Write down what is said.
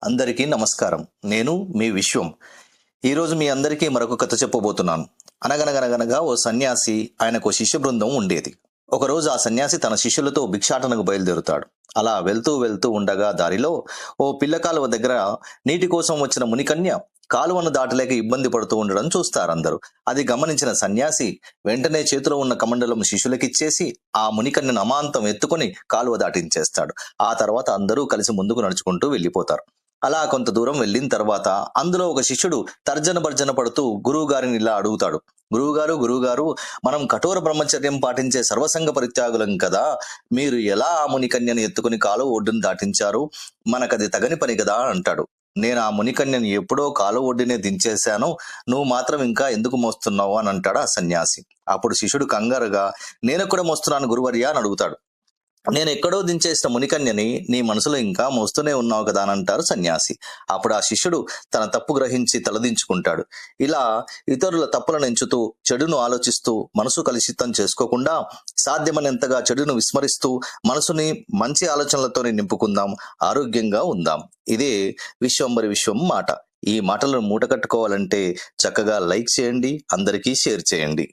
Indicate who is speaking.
Speaker 1: అందరికీ నమస్కారం. నేను మీ విశ్వం. ఈరోజు మీ అందరికీ మరొక కథ చెప్పబోతున్నాను. అనగనగనగనగా ఓ సన్యాసి, ఆయనకు శిష్య బృందం ఉండేది. ఒకరోజు ఆ సన్యాసి తన శిష్యులతో భిక్షాటనకు బయలుదేరుతాడు. అలా వెళ్తూ వెళ్తూ ఉండగా దారిలో ఓ పిల్ల కాలువ దగ్గర నీటి కోసం వచ్చిన మునికన్య కాలువను దాటలేక ఇబ్బంది పడుతూ ఉండడం చూస్తారందరూ. అది గమనించిన సన్యాసి వెంటనే చేతిలో ఉన్న కమండలం శిష్యులకిచ్చేసి ఆ మునికన్యను అమాంతం ఎత్తుకొని కాలువ దాటించేస్తాడు. ఆ తర్వాత అందరూ కలిసి ముందుకు నడుచుకుంటూ వెళ్ళిపోతారు. అలా కొంత దూరం వెళ్ళిన తర్వాత అందులో ఒక శిష్యుడు తర్జన భర్జన పడుతూ గురువు గారిని ఇలా అడుగుతాడు. గురువుగారు, మనం కఠోర బ్రహ్మచర్యం పాటించే సర్వసంగ పరిత్యాగులం కదా, మీరు ఎలా ఆ మునికన్యను ఎత్తుకుని కాలువ ఒడ్డును దాటించారు? మనకది తగని పని కదా అంటాడు. నేను ఆ మునికన్యను ఎప్పుడో కాలువ ఒడ్డునే దించేశాను, నువ్వు మాత్రం ఇంకా ఎందుకు మోస్తున్నావు అని అంటాడు ఆ సన్యాసి. అప్పుడు శిష్యుడు కంగారుగా, నేను కూడా మోస్తున్నాను గురువర్యా అని అడుగుతాడు. నేను ఎక్కడో దించేసిన మునికన్యని నీ మనసులో ఇంకా మోస్తూనే ఉన్నావు కదా అని అంటారు సన్యాసి. అప్పుడు ఆ శిష్యుడు తన తప్పు గ్రహించి తలదించుకుంటాడు. ఇలా ఇతరుల తప్పులను ఎంచుతూ చెడును ఆలోచిస్తూ మనసు కలుషితం చేసుకోకుండా సాధ్యమైనంతగా చెడును విస్మరిస్తూ మనసుని మంచి ఆలోచనలతోనే నింపుకుందాం, ఆరోగ్యంగా ఉందాం. ఇదే విశ్వంబరి విశ్వం మాట. ఈ మాటలను మూటకట్టుకోవాలంటే చక్కగా లైక్ చేయండి, అందరికీ షేర్ చేయండి.